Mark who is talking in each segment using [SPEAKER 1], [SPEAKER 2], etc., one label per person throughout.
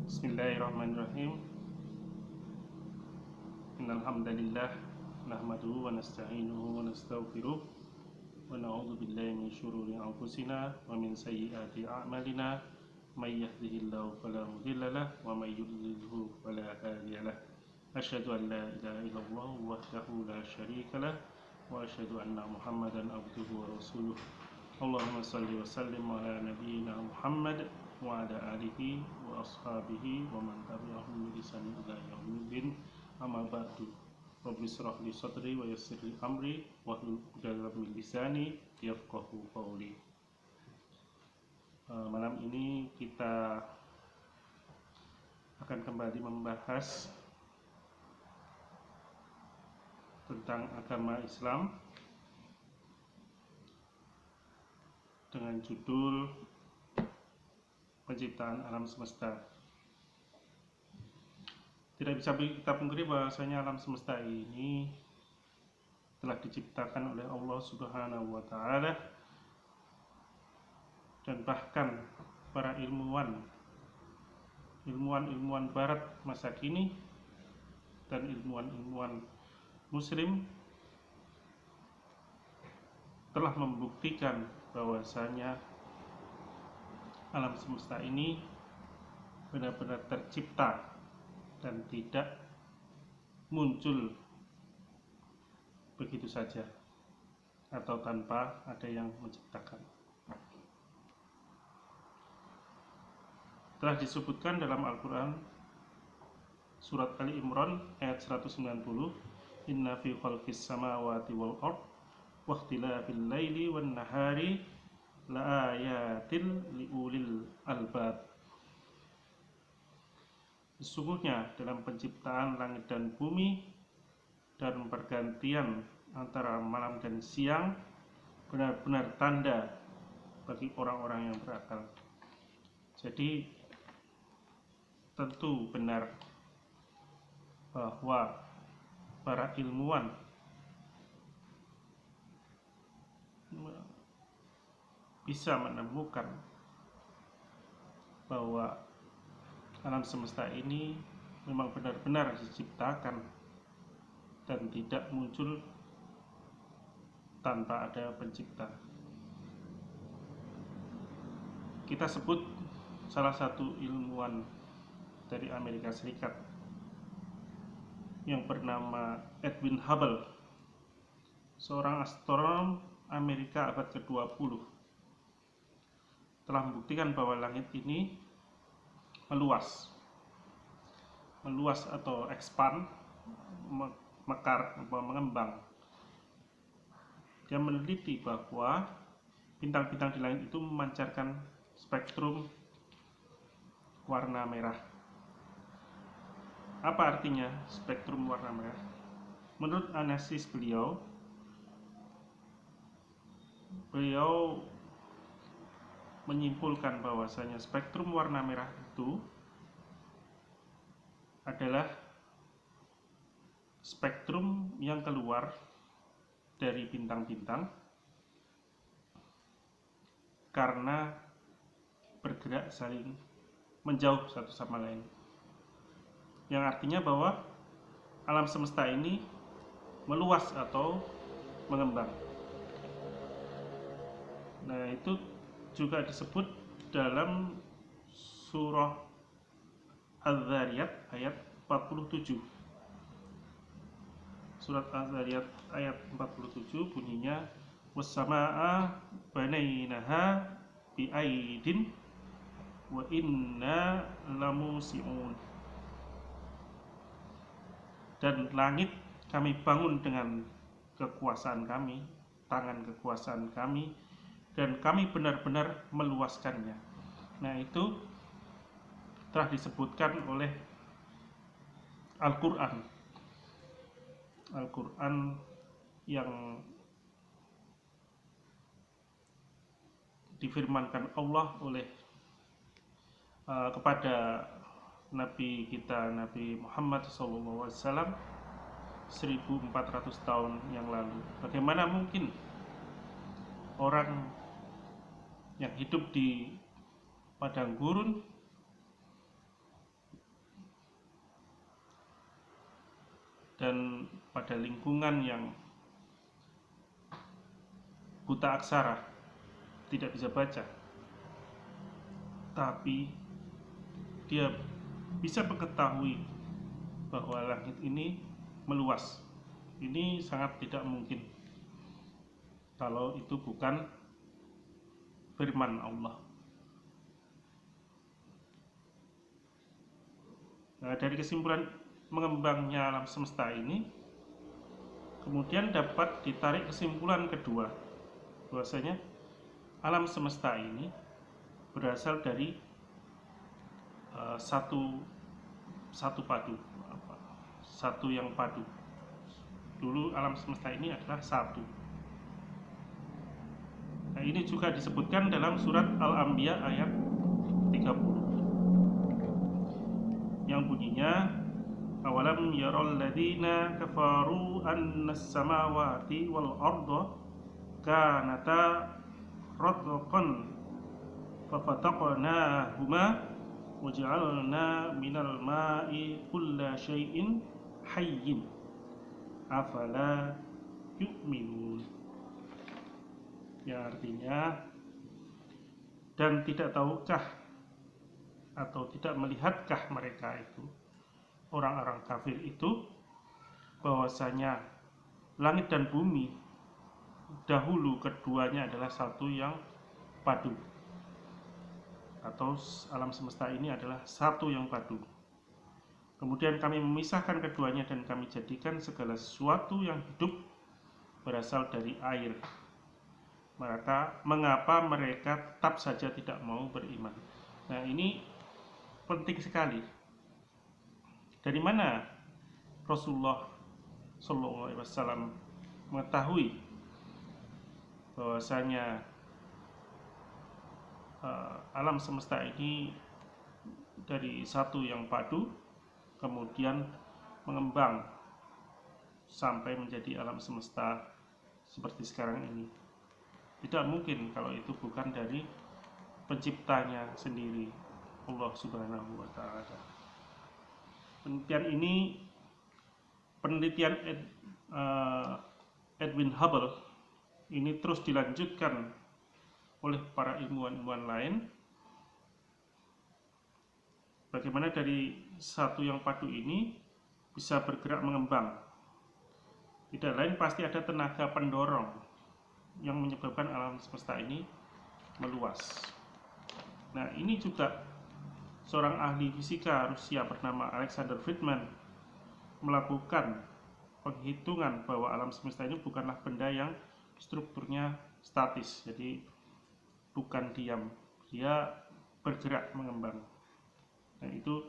[SPEAKER 1] Bismillahirrahmanirrahim. Innal hamdalillah nahmaduhu wa nasta'inuhu wa nastaghfiruh wa na'udzu billahi min syururi anfusina wa min sayyiati a'malina may yahdihillahu fala mudilla lahu wa may yudlilhu fala hadiya lahu. Asyhadu an la ilaha illallah wahdahu la syarika lahu wa asyhadu anna Muhammadan abduhu wa rasuluh. Allahumma shalli wa sallim ala nabiyyina Muhammad wa ala alihi wa ashabihi wa man tabi'ahum bi ihsan ila yaumiddin. Amma ba'du. Rabbi shrah li sadri wa yassir li amri wahlul 'uqdatam min lisani yafqahu qawli. Malam ini kita akan kembali membahas tentang agama Islam dengan judul penciptaan alam semesta. Tidak bisa kita pungkiri bahwasanya alam semesta ini telah diciptakan oleh Allah Subhanahu wa Ta'ala, dan bahkan para ilmuwan barat masa kini dan ilmuwan muslim telah membuktikan bahwasanya alam semesta ini benar-benar tercipta dan tidak muncul begitu saja atau tanpa ada yang menciptakan. Telah disebutkan dalam Al-Quran surat Ali Imran ayat 190, inna fi khalqis samawati wal ard wa ikhtilafil laili wan nahari la ayatil liulil albab. Sesungguhnya dalam penciptaan langit dan bumi dan pergantian antara malam dan siang benar-benar tanda bagi orang-orang yang berakal. Jadi tentu benar bahwa para ilmuwan bisa menemukan bahwa alam semesta ini memang benar-benar diciptakan dan tidak muncul tanpa ada pencipta. Kita sebut salah satu ilmuwan dari Amerika Serikat yang bernama Edwin Hubble, seorang astronom Amerika abad ke-20, telah membuktikan bahwa langit ini meluas atau expand, mekar atau mengembang. Dia meneliti bahwa bintang-bintang di langit itu memancarkan spektrum warna merah. Apa artinya spektrum warna merah? Menurut analisis beliau menyimpulkan bahwasanya spektrum warna merah itu adalah spektrum yang keluar dari bintang-bintang karena bergerak saling menjauh satu sama lain, yang artinya bahwa alam semesta ini meluas atau mengembang. Nah, itu juga disebut dalam surah Az-Zariyat ayat 47. Surat Az-Zariyat ayat 47 bunyinya was-samaa'a banainaha bi'aidin wa inna lamusi'un. Dan langit kami bangun dengan kekuasaan kami, tangan kekuasaan kami, dan kami benar-benar meluaskannya. Nah, itu telah disebutkan oleh Al-Quran yang difirmankan Allah kepada Nabi kita, Nabi Muhammad SAW 1400 tahun yang lalu. Bagaimana mungkin orang yang hidup di padang gurun dan pada lingkungan yang buta aksara, tidak bisa baca, tapi dia bisa mengetahui bahwa langit ini meluas. Ini sangat tidak mungkin kalau itu bukan firman Allah. Nah, dari kesimpulan mengembangnya alam semesta ini, kemudian dapat ditarik kesimpulan kedua, bahwasanya alam semesta ini berasal dari satu yang padu. Dulu alam semesta ini adalah satu. Nah, ini juga disebutkan dalam surat Al-Anbiya ayat 30 yang bunyinya, awalam yaral ladzina kafaru annas samawati wal arda kanata ratqan fafataqnahuma waja'alna minal ma'i kulla syai'in hayyin afala yu'minun. Ya, artinya, dan tidak tahukah atau tidak melihatkah mereka itu, orang-orang kafir itu, bahwasanya langit dan bumi dahulu keduanya adalah satu yang padu, atau alam semesta ini adalah satu yang padu. Kemudian kami memisahkan keduanya dan kami jadikan segala sesuatu yang hidup berasal dari air. Maka mengapa mereka tetap saja tidak mau beriman? Nah, ini penting sekali. Dari mana Rasulullah SAW mengetahui bahwasanya alam semesta ini dari satu yang padu, kemudian mengembang sampai menjadi alam semesta seperti sekarang ini? Tidak mungkin kalau itu bukan dari penciptanya sendiri, Allah Subhanahu wa Ta'ala. Penelitian Edwin Hubble ini terus dilanjutkan oleh para ilmuwan-ilmuwan lain. Bagaimana dari satu yang padu ini bisa bergerak mengembang? Tidak lain pasti ada tenaga pendorong yang menyebabkan alam semesta ini meluas. Nah, ini juga seorang ahli fisika Rusia bernama Alexander Friedman melakukan penghitungan bahwa alam semesta ini bukanlah benda yang strukturnya statis, jadi bukan diam, dia bergerak mengembang. Dan itu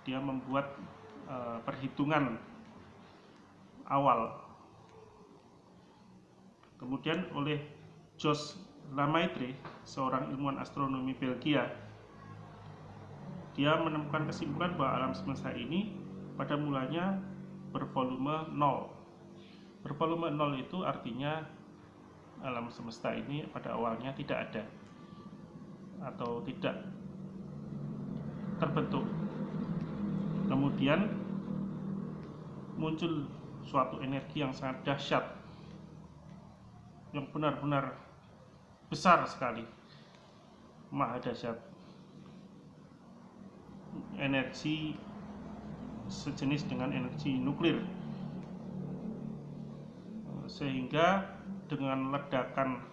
[SPEAKER 1] dia membuat perhitungan awal. Kemudian oleh Jos Lemaitre, seorang ilmuwan astronomi Belgia, dia menemukan kesimpulan bahwa alam semesta ini pada mulanya bervolume 0. Bervolume 0 itu artinya alam semesta ini pada awalnya tidak ada atau tidak terbentuk. Kemudian muncul suatu energi yang sangat dahsyat, yang benar-benar besar sekali, maha dahsyat. Energi sejenis dengan energi nuklir, sehingga dengan ledakan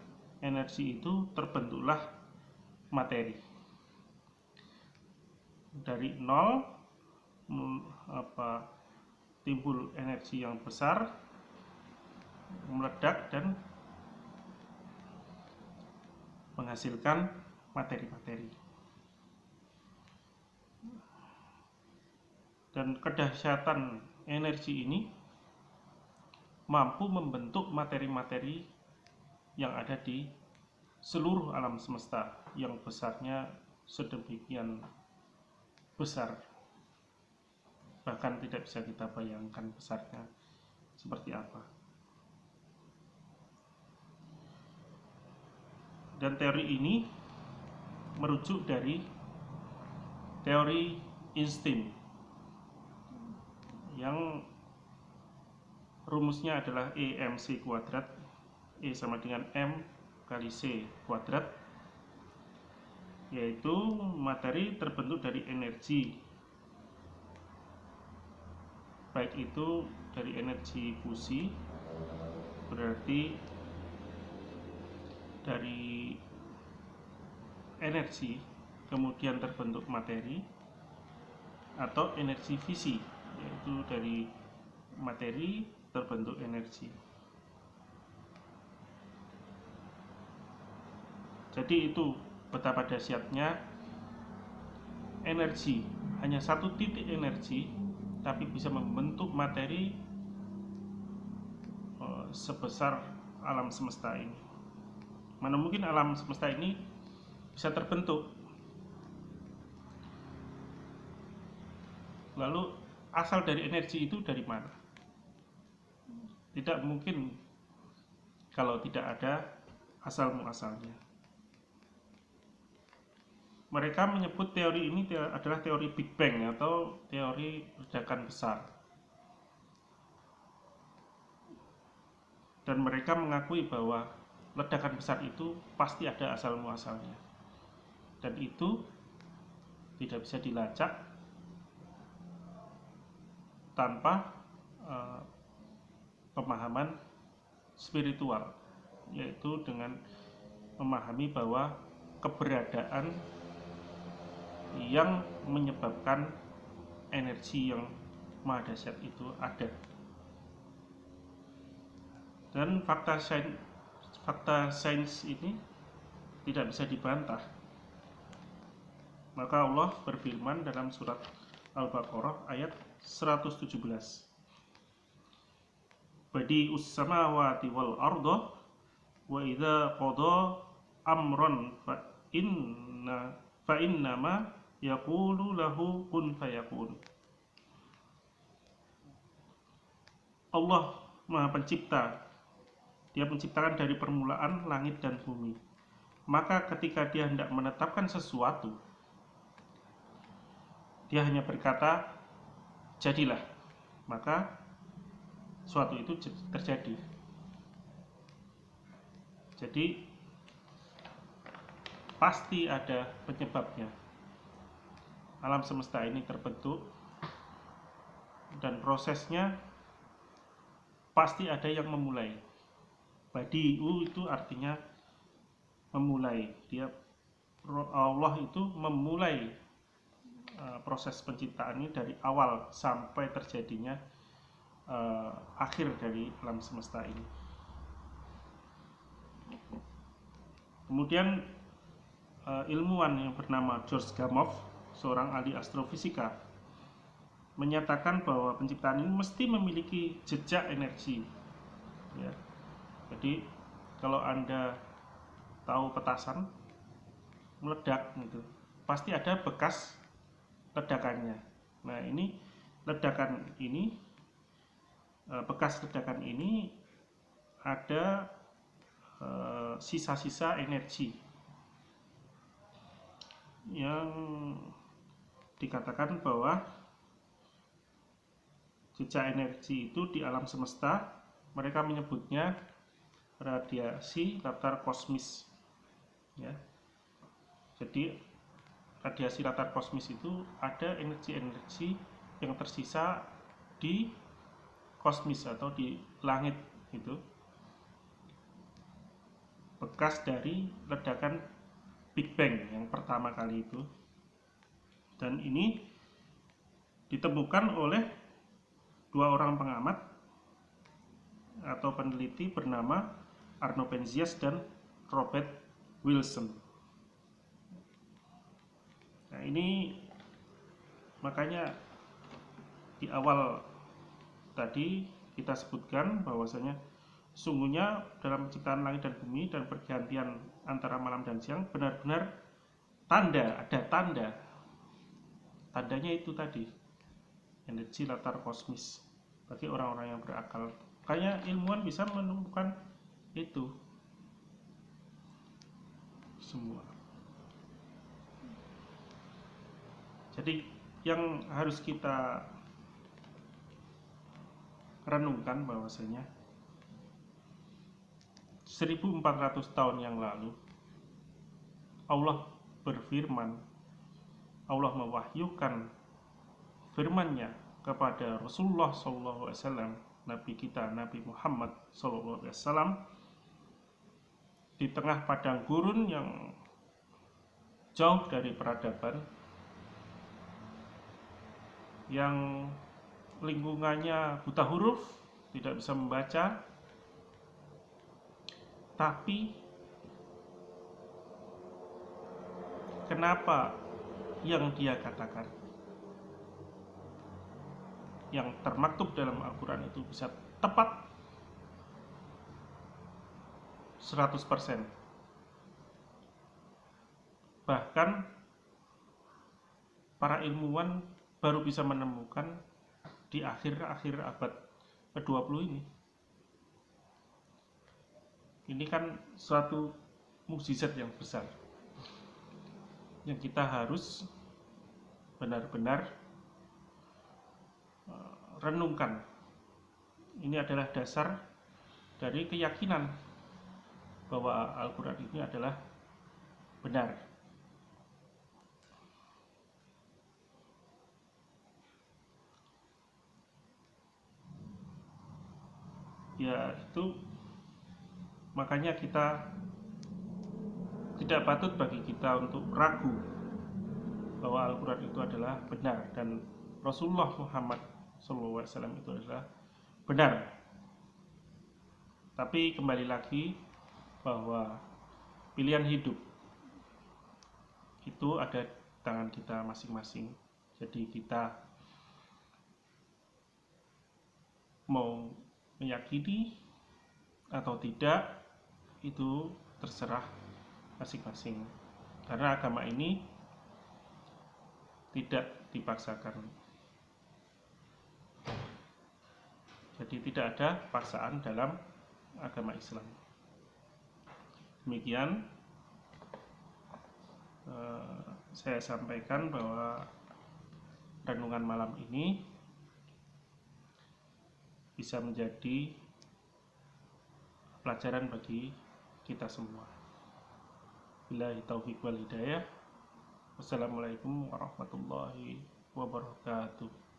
[SPEAKER 1] energi itu terbentuklah materi. Dari nol timbul energi yang besar, meledak dan menghasilkan materi-materi. Dan kedahsyatan energi ini mampu membentuk materi-materi yang ada di seluruh alam semesta yang besarnya sedemikian besar, bahkan tidak bisa kita bayangkan besarnya seperti apa. Dan teori ini merujuk dari teori Einstein yang rumusnya adalah EMC kuadrat. E sama dengan M kali C kuadrat, yaitu materi terbentuk dari energi, baik itu dari energi fusi, berarti dari energi kemudian terbentuk materi, atau energi fisi, yaitu dari materi terbentuk energi. Jadi itu betapa dahsyatnya energi, hanya satu titik energi tapi bisa membentuk materi sebesar alam semesta ini. Mana mungkin alam semesta ini bisa terbentuk. Lalu asal dari energi itu dari mana? Tidak mungkin kalau tidak ada asal muasalnya. Mereka menyebut teori ini adalah teori Big Bang atau teori ledakan besar. Dan mereka mengakui bahwa ledakan besar itu pasti ada asal muasalnya. Dan itu tidak bisa dilacak tanpa pemahaman spiritual, yaitu dengan memahami bahwa keberadaan yang menyebabkan energi yang maha dahsyat itu ada. Dan fakta sains ini tidak bisa dibantah. Maka Allah berfirman dalam surat Al-Baqarah ayat 117, Badi'us samawati wal arda wa idza qada amran fa innama yaqulu lahu kun fayakun. Allah Maha Pencipta. Dia menciptakan dari permulaan langit dan bumi. Maka ketika dia hendak menetapkan sesuatu, dia hanya berkata, jadilah. Maka suatu itu terjadi. Jadi pasti ada penyebabnya. Alam semesta ini terbentuk dan prosesnya pasti ada yang memulai. Badi'u itu artinya memulai. Allah itu memulai proses penciptaan ini dari awal sampai terjadinya akhir dari alam semesta ini. Kemudian ilmuwan yang bernama George Gamow, seorang ahli astrofisika, menyatakan bahwa penciptaan ini mesti memiliki jejak energi. Ya. Jadi kalau Anda tahu petasan meledak, gitu, pasti ada bekas ledakannya. Nah, ini ledakan ini, bekas ledakan ini ada sisa-sisa energi yang dikatakan bahwa jejak energi itu di alam semesta mereka menyebutnya radiasi latar kosmis, ya. Jadi radiasi latar kosmis itu ada energi-energi yang tersisa di kosmis atau di langit, itu bekas dari ledakan Big Bang yang pertama kali itu. Dan ini ditemukan oleh dua orang pengamat atau peneliti bernama Arno Penzias dan Robert Wilson. Nah, ini makanya di awal tadi kita sebutkan bahwasanya sungguhnya dalam penciptaan langit dan bumi dan pergantian antara malam dan siang benar-benar ada tanda. Tandanya itu tadi, energi latar kosmis bagi orang-orang yang berakal. Makanya ilmuwan bisa menemukan itu semua. Jadi yang harus kita renungkan bahwasanya 1400 tahun yang lalu Allah berfirman, Allah mewahyukan firman-Nya kepada Rasulullah SAW, Nabi kita, Nabi Muhammad SAW, di tengah padang gurun yang jauh dari peradaban, yang lingkungannya buta huruf, tidak bisa membaca, tapi kenapa yang dia katakan, yang termaktub dalam Al-Quran itu bisa tepat 100%. Bahkan para ilmuwan baru bisa menemukan di akhir-akhir abad ke-20 ini. Ini kan suatu mukjizat yang besar yang kita harus benar-benar renungkan. Ini adalah dasar dari keyakinan bahwa Al-Quran ini adalah benar. Ya, itu makanya kita tidak patut bagi kita untuk ragu bahwa Al-Quran itu adalah benar dan Rasulullah Muhammad SAW itu adalah benar. Tapi kembali lagi bahwa pilihan hidup itu ada di tangan kita masing-masing. Jadi kita mau meyakini atau tidak itu terserah masing-masing, karena agama ini tidak dipaksakan. Jadi tidak ada paksaan dalam agama Islam. Demikian saya sampaikan bahwa renungan malam ini bisa menjadi pelajaran bagi kita semua. Billahi taufiq wal hidayah. Wassalamualaikum warahmatullahi wabarakatuh.